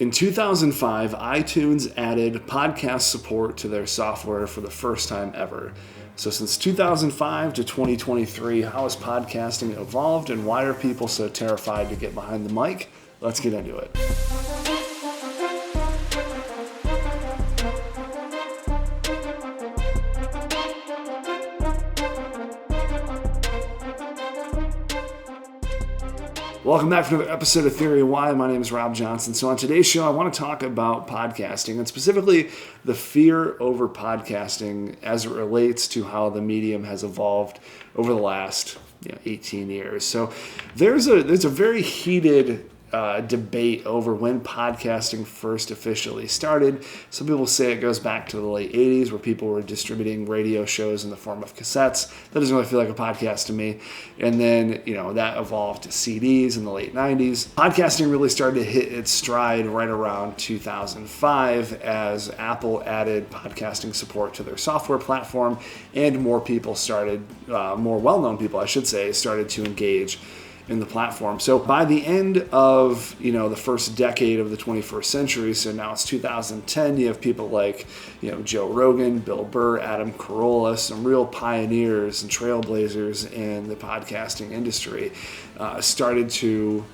In 2005, iTunes added podcast support to their software for the first time ever. So since 2005 to 2023, how has podcasting evolved and why are people so terrified to get behind the mic? Let's get into it. Welcome back to another episode of Theory of Why. My name is Rob Johnson. So on today's show, I want to talk about podcasting and specifically the fear over podcasting as it relates to how the medium has evolved over the last 18 years. So there's a very heated debate over when podcasting first officially started. Some people say it goes back to the late 80s where people were distributing radio shows in the form of cassettes. That doesn't really feel like a podcast to me. And then, that evolved to CDs in the late 90s. Podcasting really started to hit its stride right around 2005 as Apple added podcasting support to their software platform and more people started, more well-known people, I should say, started to engage in the platform. So by the end of the first decade of the 21st century, so now it's 2010, you have people like Joe Rogan, Bill Burr, Adam Carolla, some real pioneers and trailblazers in the podcasting industry, started to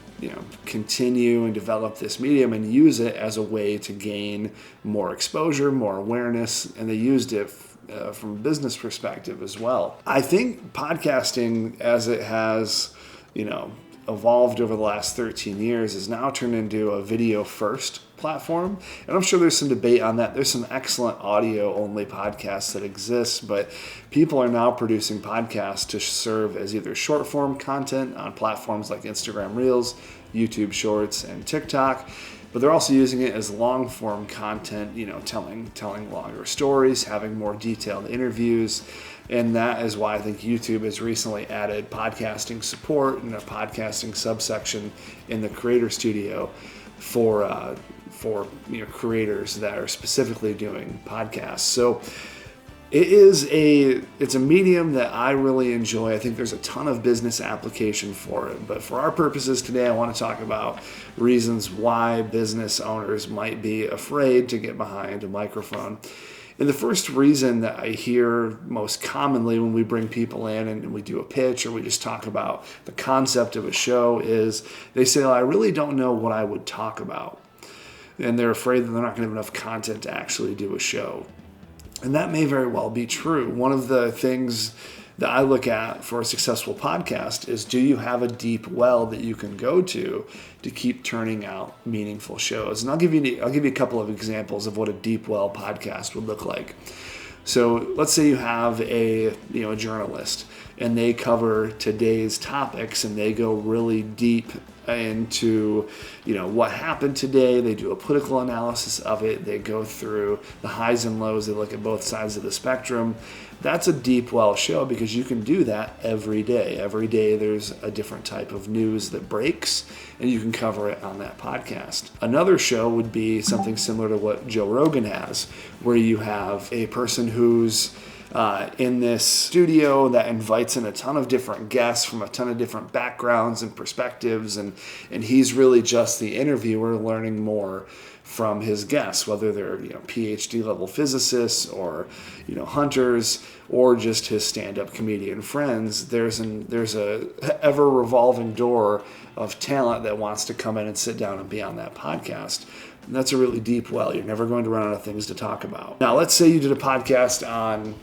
continue and develop this medium and use it as a way to gain more exposure, more awareness, and they used it from a business perspective as well. I think podcasting, as it has evolved over the last 13 years, is now turned into a video-first platform. And I'm sure there's some debate on that. There's some excellent audio-only podcasts that exist, but people are now producing podcasts to serve as either short-form content on platforms like Instagram Reels, YouTube Shorts, and TikTok. But they're also using it as long-form content, telling longer stories, having more detailed interviews. And that is why I think YouTube has recently added podcasting support and a podcasting subsection in the Creator Studio for creators that are specifically doing podcasts. So it's a medium that I really enjoy. I think there's a ton of business application for it. But for our purposes today, I want to talk about reasons why business owners might be afraid to get behind a microphone. And the first reason that I hear most commonly when we bring people in and we do a pitch or we just talk about the concept of a show is they say, I really don't know what I would talk about. And they're afraid that they're not going to have enough content to actually do a show. And that may very well be true. One of the things that I look at for a successful podcast is, do you have a deep well that you can go to keep turning out meaningful shows? And I'll give you a couple of examples of what a deep well podcast would look like. So let's say you have a journalist and they cover today's topics and they go really deep into what happened today. They do a political analysis of it. They go through the highs and lows. They look at both sides of the spectrum. That's a deep well show because you can do that every day. Every day there's a different type of news that breaks and you can cover it on that podcast. Another show would be something similar to what Joe Rogan has, where you have a person who's in this studio that invites in a ton of different guests from a ton of different backgrounds and perspectives, and he's really just the interviewer learning more from his guests, whether they're PhD level physicists or hunters or just his stand-up comedian friends. There's a ever revolving door of talent that wants to come in and sit down and be on that podcast. And that's a really deep well. You're never going to run out of things to talk about. Now, let's say you did a podcast on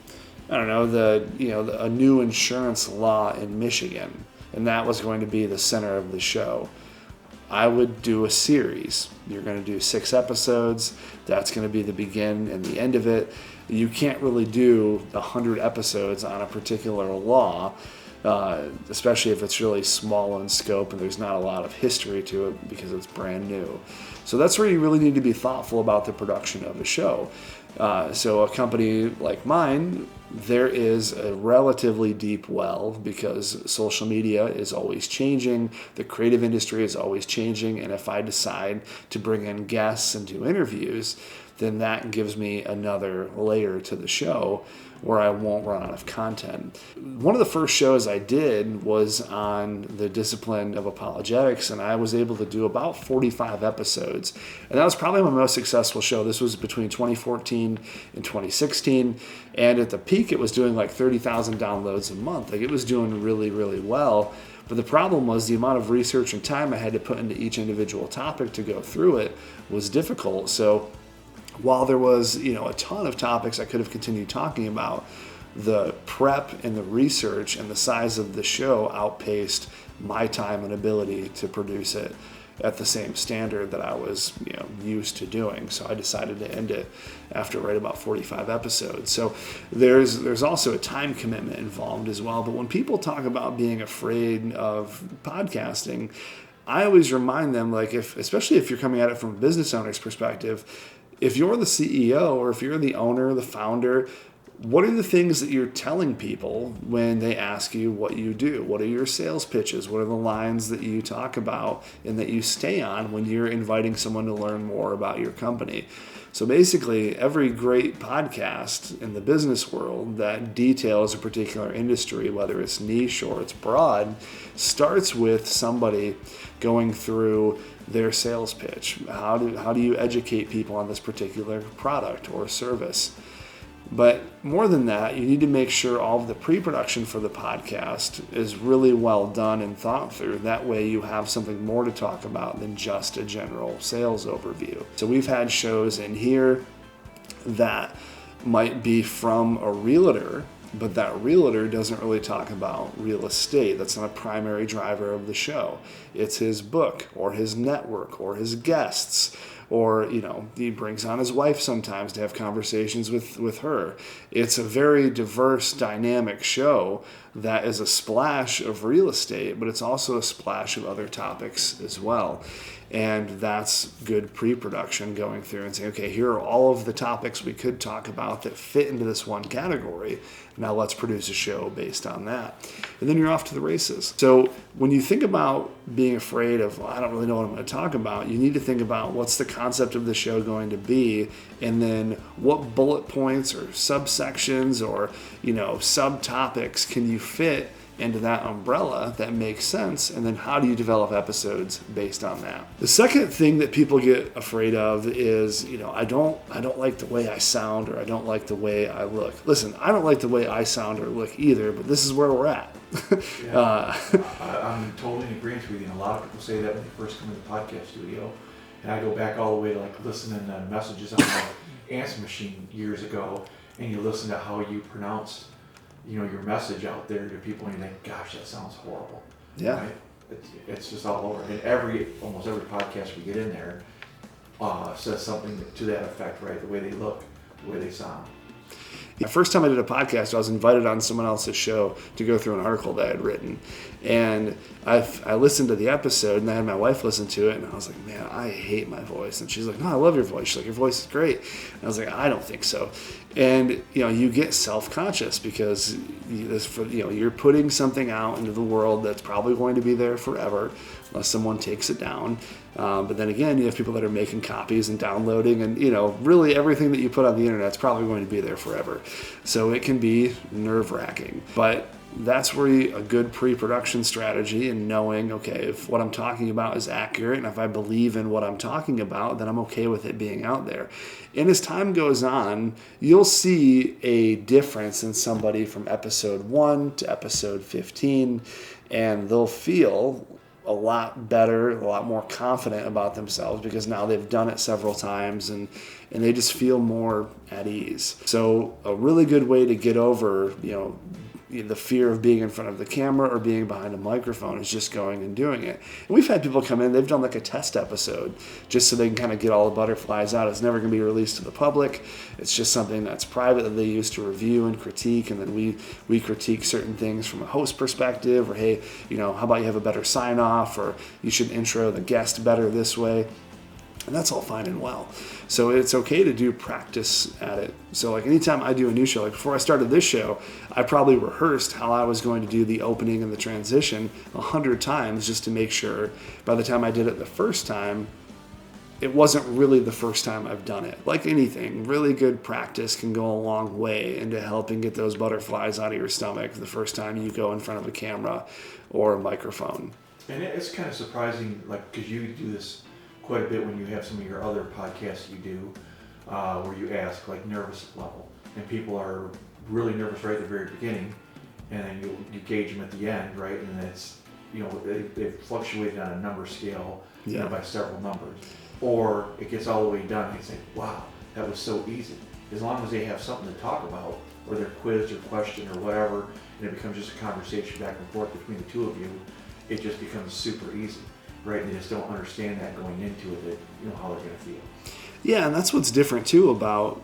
a new insurance law in Michigan, and that was going to be the center of the show. I would do a series. You're going to do 6 episodes. That's going to be the begin and the end of it. You can't really do 100 episodes on a particular law, especially if it's really small in scope and there's not a lot of history to it because it's brand new. So that's where you really need to be thoughtful about the production of a show. So a company like mine, there is a relatively deep well because social media is always changing, the creative industry is always changing, and if I decide to bring in guests and do interviews, then that gives me another layer to the show where I won't run out of content. One of the first shows I did was on the discipline of apologetics, and I was able to do about 45 episodes. And that was probably my most successful show. This was between 2014 and 2016. And at the peak, it was doing like 30,000 downloads a month. Like, it was doing really, really well. But the problem was the amount of research and time I had to put into each individual topic to go through it was difficult. So while there was, a ton of topics I could have continued talking about, the prep and the research and the size of the show outpaced my time and ability to produce it at the same standard that I was, used to doing. So I decided to end it after right about 45 episodes. So there's also a time commitment involved as well. But when people talk about being afraid of podcasting, I always remind them, like, especially if you're coming at it from a business owner's perspective, if you're the CEO or if you're the owner, the founder, what are the things that you're telling people when they ask you what you do? What are your sales pitches? What are the lines that you talk about and that you stay on when you're inviting someone to learn more about your company? So basically, every great podcast in the business world that details a particular industry, whether it's niche or it's broad, starts with somebody going through their sales pitch. How do you educate people on this particular product or service? But more than that, you need to make sure all of the pre-production for the podcast is really well done and thought through. That way you have something more to talk about than just a general sales overview. So we've had shows in here that might be from a realtor, but that realtor doesn't really talk about real estate. That's not a primary driver of the show. It's his book or his network or his guests, or, he brings on his wife sometimes to have conversations with her. It's a very diverse, dynamic show that is a splash of real estate, but it's also a splash of other topics as well. And that's good pre-production, going through and saying, okay, here are all of the topics we could talk about that fit into this one category. Now let's produce a show based on that. And then you're off to the races. So when you think about being afraid of, I don't really know what I'm going to talk about, you need to think about what's the concept of the show going to be, and then what bullet points or subsections or, subtopics can you fit into that umbrella that makes sense, and then how do you develop episodes based on that? The second thing that people get afraid of is, I don't like the way I sound, or I don't like the way I look. Listen, I don't like the way I sound or look either, but this is where we're at. I'm totally in agreement with you. And a lot of people say that when they first come to the podcast studio, and I go back all the way to like listening to messages on the answer machine years ago, and you listen to how you pronounced your message out there to people, and you think, gosh, that sounds horrible. Yeah. Right? It's just all over. And almost every podcast we get in there says something to that effect, right? The way they look, the way they sound. The first time I did a podcast, I was invited on someone else's show to go through an article that I had written. And I listened to the episode, and I had my wife listen to it, and I was like, man, I hate my voice. And she's like, no, I love your voice. She's like, your voice is great. And I was like, I don't think so. And, you get self-conscious because you're putting something out into the world that's probably going to be there forever unless someone takes it down. But then again, you have people that are making copies and downloading, and, really everything that you put on the internet is probably going to be there forever. So it can be nerve-wracking. But that's where a good pre-production strategy, and knowing, okay, if what I'm talking about is accurate, and if I believe in what I'm talking about, then I'm okay with it being out there. And as time goes on, you'll see a difference in somebody from episode 1 to episode 15, and they'll feel a lot better, a lot more confident about themselves because now they've done it several times, and they just feel more at ease. So a really good way to get over, the fear of being in front of the camera or being behind a microphone is just going and doing it. And we've had people come in, they've done like a test episode just so they can kind of get all the butterflies out. It's never going to be released to the public. It's just something that's private that they use to review and critique, and then we critique certain things from a host perspective, or hey, how about you have a better sign off, or you should intro the guest better this way. And that's all fine and well. So it's okay to do practice at it. So like anytime I do a new show, like before I started this show, I probably rehearsed how I was going to do the opening and the transition 100 times just to make sure by the time I did it the first time, it wasn't really the first time I've done it. Like anything, really good practice can go a long way into helping get those butterflies out of your stomach the first time you go in front of a camera or a microphone. And it's kind of surprising, like, because you do this quite a bit when you have some of your other podcasts you do, where you ask, like, nervous level. And people are really nervous right at the very beginning, and then you gauge them at the end, right? And it's, they've fluctuated on a number scale by several numbers. Or it gets all the way done, and you say, wow, that was so easy. As long as they have something to talk about, or they're quizzed or questioned or whatever, and it becomes just a conversation back and forth between the two of you, it just becomes super easy, right? And they just don't understand that going into it, that, how they're going to feel. Yeah, and that's what's different too about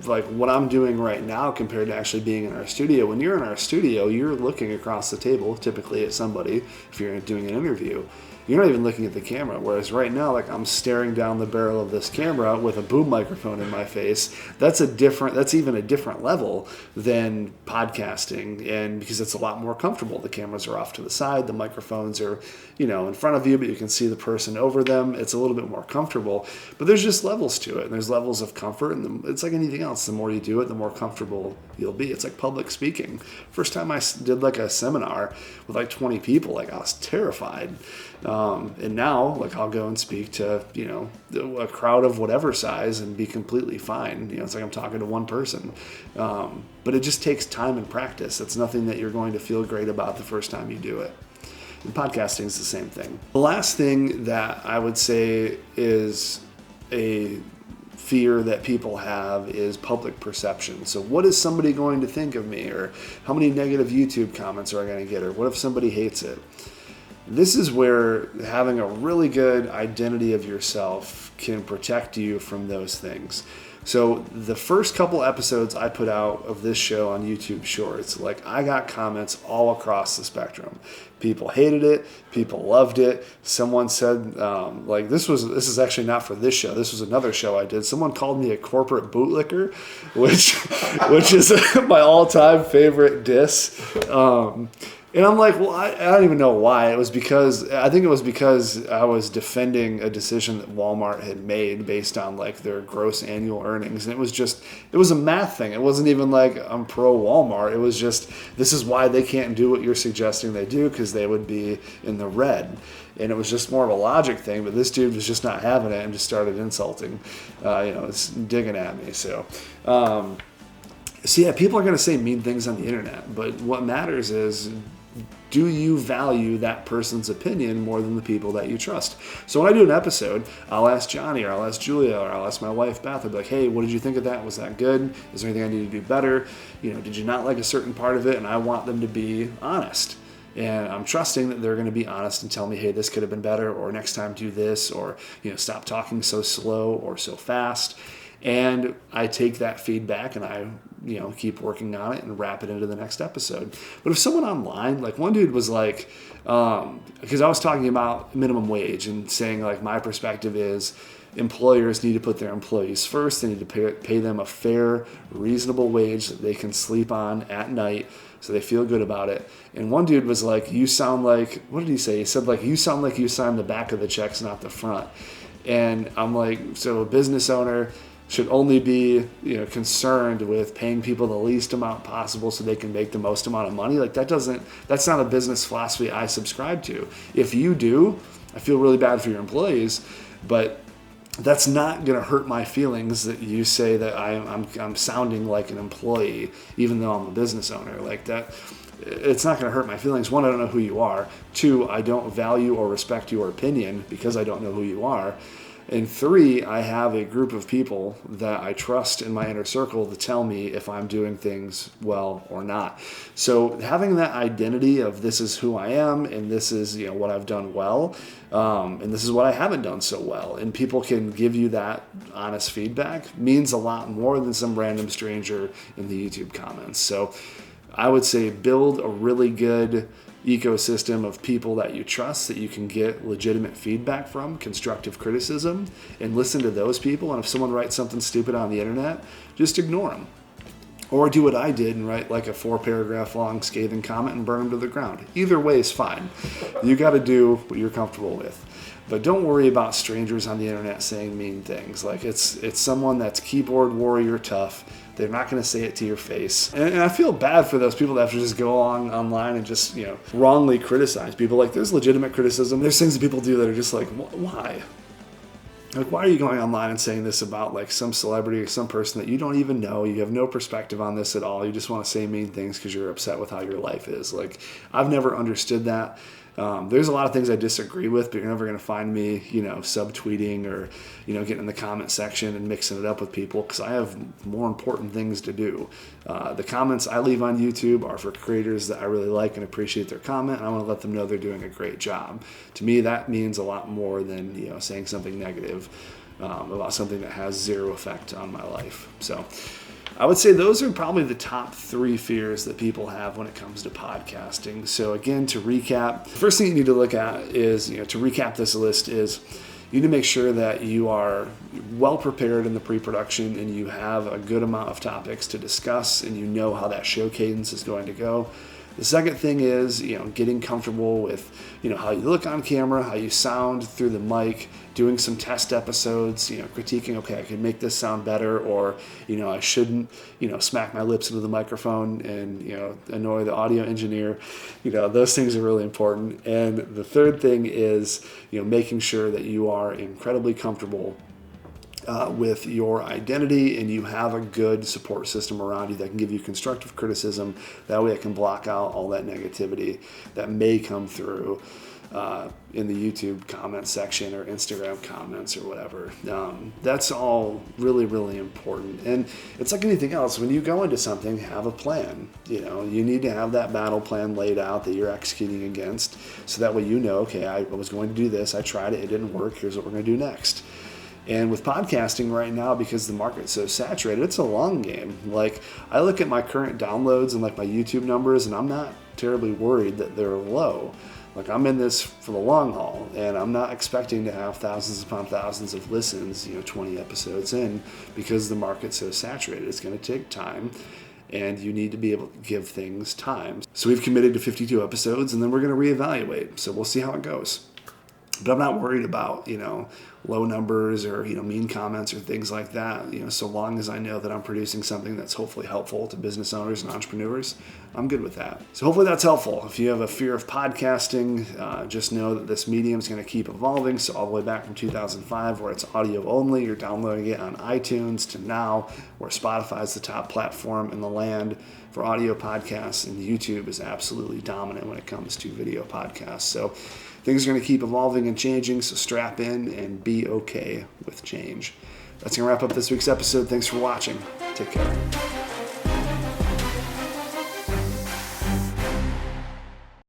like what I'm doing right now compared to actually being in our studio. When you're in our studio, you're looking across the table, typically at somebody, if you're doing an interview. You're not even looking at the camera. Whereas right now, like I'm staring down the barrel of this camera with a boom microphone in my face. That's even a different level than podcasting. And because it's a lot more comfortable. The cameras are off to the side. The microphones are, in front of you, but you can see the person over them. It's a little bit more comfortable, but there's just levels to it. And there's levels of comfort. And it's like anything else. The more you do it, the more comfortable you'll be. It's like public speaking. First time I did like a seminar with like 20 people, like I was terrified. And now, like, I'll go and speak to, a crowd of whatever size and be completely fine. It's like I'm talking to one person. But it just takes time and practice. It's nothing that you're going to feel great about the first time you do it. And podcasting is the same thing. The last thing that I would say is a fear that people have is public perception. So what is somebody going to think of me? Or how many negative YouTube comments are I going to get? Or what if somebody hates it? This is where having a really good identity of yourself can protect you from those things. So the first couple episodes I put out of this show on YouTube Shorts, like I got comments all across the spectrum. People hated it. People loved it. Someone said, this is actually not for this show. This was another show I did. Someone called me a corporate bootlicker, which is my all-time favorite diss. And I'm like, well, I don't even know why. I think it was because I was defending a decision that Walmart had made based on like their gross annual earnings. And it was a math thing. It wasn't even like I'm pro Walmart. It was just, this is why they can't do what you're suggesting they do, because they would be in the red. And it was just more of a logic thing, but this dude was just not having it and just started insulting, it's digging at me. So yeah, people are going to say mean things on the internet, but what matters is, do you value that person's opinion more than the people that you trust? So when I do an episode, I'll ask Johnny, or I'll ask Julia, or I'll ask my wife, Beth. I'll be like, hey, what did you think of that? Was that good? Is there anything I need to do better? Did you not like a certain part of it? And I want them to be honest. And I'm trusting that they're going to be honest and tell me, hey, this could have been better, or next time do this, or, stop talking so slow or so fast. And I take that feedback and I, keep working on it and wrap it into the next episode. But if someone online, like one dude was like, because I was talking about minimum wage and saying like my perspective is employers need to put their employees first. They need to pay them a fair, reasonable wage that they can sleep on at night so they feel good about it. And one dude was like, you sound like, what did he say? He said like, you sound like you signed the back of the checks, not the front. And I'm like, so a business owner should only be concerned with paying people the least amount possible so they can make the most amount of money. Like that's not a business philosophy I subscribe to. If you do, I feel really bad for your employees, but that's not going to hurt my feelings that you say that I'm sounding like an employee even though I'm a business owner. Like that, it's not going to hurt my feelings. One, I don't know who you are. Two, I don't value or respect your opinion because I don't know who you are. And three, I have a group of people that I trust in my inner circle to tell me if I'm doing things well or not. So having that identity of this is who I am and this is what I've done well and this is what I haven't done so well, and people can give you that honest feedback means a lot more than some random stranger in the YouTube comments. So I would say build a really good ecosystem of people that you trust, that you can get legitimate feedback from, constructive criticism, and listen to those people. And if someone writes something stupid on the internet, just ignore them. Or do what I did and write like a 4-paragraph long scathing comment and burn them to the ground. Either way is fine. You got to do what you're comfortable with. But don't worry about strangers on the internet saying mean things. Like it's someone that's keyboard warrior tough. They're not going to say it to your face. And I feel bad for those people that have to just go on online and just, wrongly criticize people. Like, there's legitimate criticism. There's things that people do that are just like, why? Like, why are you going online and saying this about like some celebrity or some person that you don't even know? You have no perspective on this at all. You just want to say mean things because you're upset with how your life is. Like, I've never understood that. There's a lot of things I disagree with, but you're never going to find me, subtweeting or, getting in the comment section and mixing it up with people because I have more important things to do. The comments I leave on YouTube are for creators that I really like and appreciate their comment, and I want to let them know they're doing a great job. To me, that means a lot more than, saying something negative about something that has zero effect on my life. So I would say those are probably the top 3 fears that people have when it comes to podcasting. So again, to recap, the first thing you need to look at is, to recap this list is you need to make sure that you are well prepared in the pre-production and you have a good amount of topics to discuss and you know how that show cadence is going to go. The second thing is, getting comfortable with, how you look on camera, how you sound through the mic, doing some test episodes, critiquing, okay, I can make this sound better, or, I shouldn't, smack my lips into the microphone and, annoy the audio engineer. Those things are really important. And the third thing is, making sure that you are incredibly comfortable with your identity and you have a good support system around you that can give you constructive criticism. That way it can block out all that negativity that may come through in the YouTube comment section or Instagram comments or whatever. That's all really, really important. And it's like anything else. When you go into something, have a plan. You need to have that battle plan laid out that you're executing against. So that way okay, I was going to do this. I tried it. It didn't work. Here's what we're going to do next. And with podcasting right now, because the market's so saturated, it's a long game. Like, I look at my current downloads and like my YouTube numbers, and I'm not terribly worried that they're low. Like, I'm in this for the long haul, and I'm not expecting to have thousands upon thousands of listens, 20 episodes in, because the market's so saturated. It's going to take time, and you need to be able to give things time. So we've committed to 52 episodes, and then we're going to reevaluate. So we'll see how it goes. But I'm not worried about, low numbers or, mean comments or things like that. So long as I know that I'm producing something that's hopefully helpful to business owners and entrepreneurs, I'm good with that. So hopefully that's helpful. If you have a fear of podcasting, just know that this medium is going to keep evolving. So all the way back from 2005, where it's audio only, you're downloading it on iTunes, to now where Spotify is the top platform in the land for audio podcasts, and YouTube is absolutely dominant when it comes to video podcasts. So things are going to keep evolving and changing, so strap in and be okay with change. That's going to wrap up this week's episode. Thanks for watching. Take care.